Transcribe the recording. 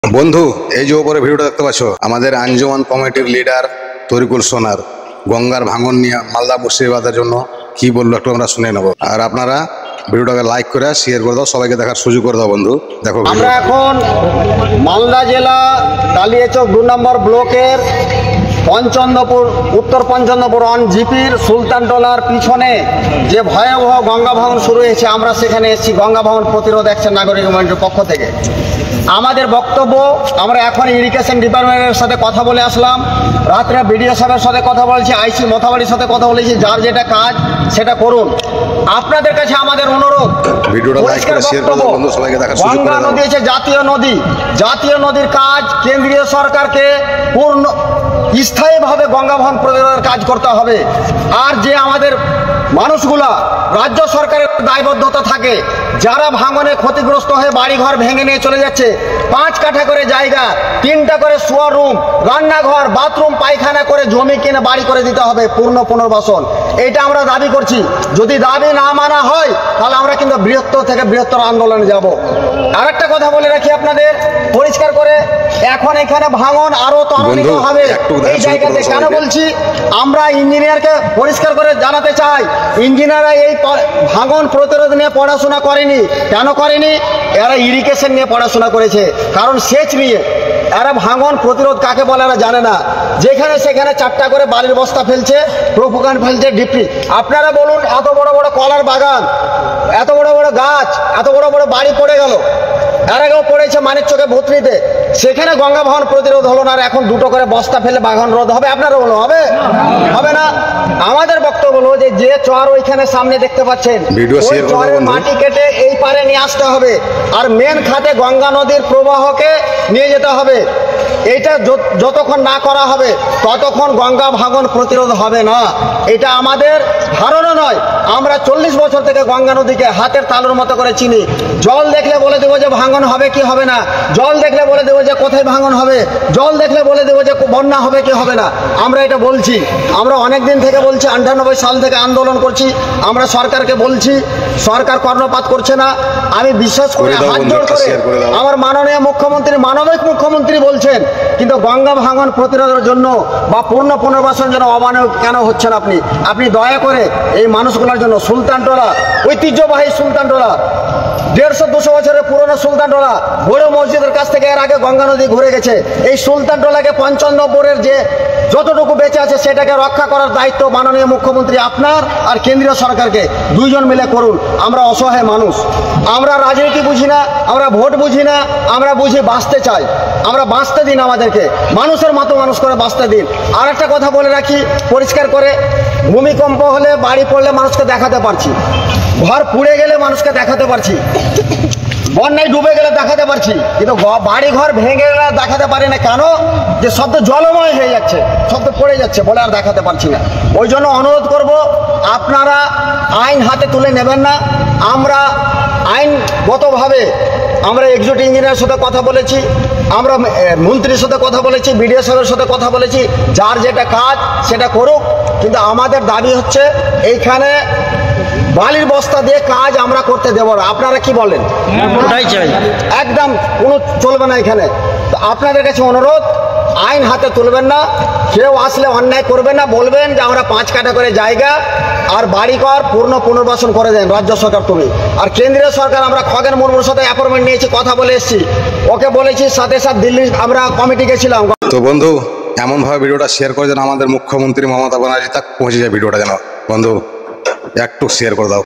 বন্ধু, এই যে উপরে ভিডিওটা দেখতে পাচ্ছ, আমাদের আঞ্জুমান কমিটির লিডার তরিকুল সোনার গঙ্গার ভাঙন নিয়ে মালদা মুর্শিদাবাদের জন্য কি বললো একটু আমরা শুনে নেবো। আর আপনারা ভিডিওটাকে লাইক করে শেয়ার করে দাও, সবাইকে দেখার সুযোগ করে দাও। বন্ধু দেখো, আমরা এখন মালদা জেলা কালিয়াচক 2 নম্বর ব্লকের পঞ্চন্দ্রপুর, উত্তর পঞ্চন্দ্রপুর অন জিপির সুলতানটোলার পিছনে যে ভয়াবহ গঙ্গা ভাঙন শুরু হয়েছে, আমরা সেখানে এসেছি গঙ্গা ভাঙন প্রতিরোধ অ্যাকশন নাগরিক মুভমেন্টের পক্ষ থেকে। আমাদের বক্তব্য, আমরা এখন ইরিগেশন ডিপার্টমেন্টের সাথে কথা বলে আসলাম, রাত্রে বিডিও সাহেবের সাথে কথা বলছি, আইসি মথাবাড়ির সাথে কথা বলেছি, যার যেটা কাজ সেটা করুন। আপনাদের কাছে আমাদের অনুরোধ, গঙ্গা নদী হচ্ছে জাতীয় নদী, জাতীয় নদীর কাজ কেন্দ্রীয় সরকারকে পূর্ণ স্থায়ীভাবে গঙ্গা ভাঙন প্রতিরোধের কাজ করতে হবে। আর যে আমাদের মানুষগুলা রাজ্য সরকারের দায়বদ্ধতা থাকে, যারা ভাঙনে ক্ষতিগ্রস্ত হয়ে বাড়িঘর ভেঙে নিয়ে চলে যাচ্ছে, 5 কাঠা করে জায়গা, 3টা করে শোয়ার রুম, রান্নাঘর, বাথরুম, পায়খানা করে জমি কিনে বাড়ি করে দিতে হবে পূর্ণ পুনর্বাসন। এটা আমরা দাবি করছি। যদি দাবি না মানা হয় তাহলে আমরা কিন্তু বৃহত্তর থেকে বৃহত্তর আন্দোলনে যাব। আর একটা কথা বলে রাখি আপনাদের পরিষ্কার করে, এখন এখানে ভাঙন আরো ত্বরান্বিত হবে এই জায়গাতে। কেন বলছি, আমরা ইঞ্জিনিয়ারকে পরিষ্কার করে জানাতে চাই, ইঞ্জিনিয়াররা এই ভাঙন প্রতিরোধ নিয়ে পড়াশোনা করেনি। কেন করেনি? এরা ইরিগেশন নিয়ে পড়াশোনা করেছে, কারণ সেচ নিয়ে। এরা ভাঙন প্রতিরোধ কাকে বলে এরা জানে না। যেখানে সেখানে 4টা করে বালির বস্তা ফেলছে, প্রোপোগান ফেলছে, ডিপি। আপনারা বলুন, এত বড় বড় কলার বাগান, এত বড় বড় গাছ, এত বড় বড় বাড়ি পড়ে গেল। এর আগেও পড়েছে মানিকচকে ভুতনিতে, সেখানে গঙ্গা ভাঙন প্রতিরোধ হলো না। আর এখন 2টো করে বস্তা ফেলে ভাঙন রোধ হবে? আপনারা বলো হবে? হবে না। আমাদের বক্তব্য হলো যে চর ওইখানে সামনে দেখতে পাচ্ছেন, ওই চরের মাটি কেটে এই পারে নিয়ে আসতে হবে, আর মেন খাতে গঙ্গা নদীর প্রবাহকে নিয়ে যেতে হবে। এটা যতক্ষণ না করা হবে ততক্ষণ গঙ্গা ভাঙন প্রতিরোধ হবে না। এটা আমাদের ধারণা নয়। আমরা 40 বছর থেকে গঙ্গা নদীকে হাতের তালুর মতো করে চিনি। জল দেখলে বলে দেবো যে ভাঙন হবে কি হবে না, জল দেখলে বলে দেবো যে কোথায় ভাঙন হবে, জল দেখলে বলে দেবো যে বন্যা হবে কি হবে না। আমরা এটা বলছি, আমরা অনেক দিন থেকে বলছি, 98 সাল থেকে আন্দোলন করছি। আমরা সরকারকে বলছি, সরকার কর্ণপাত করছে না। আমি বিশ্বাস করি, হাত জোড় করে আমার মাননীয় মুখ্যমন্ত্রী, মানবিক মুখ্যমন্ত্রী বলছেন, কিন্তু গঙ্গা ভাঙন প্রতিরোধের জন্য বা পূর্ণ পুনর্বাসনের জন্য অমানবিক কেন হচ্ছেন আপনি? আপনি দয়া করে এই মানুষগুলোর জন্য, সুলতানটোলা ঐতিহ্যবাহী সুলতানটোলা, 150-200 বছরের পুরনো সুলতানটোলা, বড় মসজিদের কাছ থেকে এর আগে গঙ্গা নদী ঘুরে গেছে। এই সুলতানটোলাকে পঞ্চন্দ্রপুরের যে যতটুকু বেঁচে আছে সেটাকে রক্ষা করার দায়িত্ব মাননীয় মুখ্যমন্ত্রী আপনার আর কেন্দ্রীয় সরকারকে, 2জন মিলে করুন। আমরা অসহায় মানুষ, আমরা রাজনীতি বুঝি না, আমরা ভোট বুঝি না, আমরা বুঝি বাঁচতে চাই। আমরা বাঁচতে দিন, আমাদেরকে মানুষের মতো মানুষ করে বাঁচতে দিন। আর একটা কথা বলে রাখি পরিষ্কার করে, ভূমিকম্প হলে, বাড়ি পড়লে মানুষকে দেখাতে পারছি, ঘর পুড়ে গেলে মানুষকে দেখাতে পারছি, বন্যায় ডুবে গেলে দেখাতে পারছি, কিন্তু বাড়ি ঘর ভেঙে গেলে দেখাতে পারি না। কেন? যে শব্দ জলময় হয়ে যাচ্ছে, শব্দ পড়ে যাচ্ছে বলে আর দেখাতে পারছি না। ওই জন্য অনুরোধ করব, আপনারা আইন হাতে তুলে নেবেন না। আমরা আইনগতভাবে আমরা এক্সিকিউটিভ ইঞ্জিনিয়ারের সাথে কথা বলেছি, আমরা মন্ত্রীর সাথে কথা বলেছি, বিডিও সাহেবের সাথে কথা বলেছি, যার যেটা কাজ সেটা করুক। কিন্তু আমাদের দাবি হচ্ছে, এইখানে বালির বস্তা দিয়ে কাজ আমরা করতে দেব না। আপনারা কি বলেন? ওটাই চাই, একদম কোনো চলবে না এখানে। তো আপনাদের কাছে অনুরোধ, আইন হাতে তুলবেন না, কেউ আসলে অন্যায় করবেন না, বলবেন যে আমরা 5 কাঠা করে জায়গা আর বাড়িঘর পূর্ণ পুনর্বাসন করে দেন রাজ্য সরকার তুমি। আর কেন্দ্রীয় সরকার, আমরা খগেন মুর্মুর সাথে অ্যাপয়েন্টমেন্ট নিয়েছি, কথা বলে এসেছি, ওকে বলেছি, সাথে সাথে দিল্লি আমরা কমিটি গেছিলাম। তো বন্ধু, এমনভাবে ভিডিওটা শেয়ার করে যেন আমাদের মুখ্যমন্ত্রী মমতা ব্যানার্জি তক পৌঁছে যায় ভিডিওটা, যেন বন্ধু একটু শেয়ার করে দাও।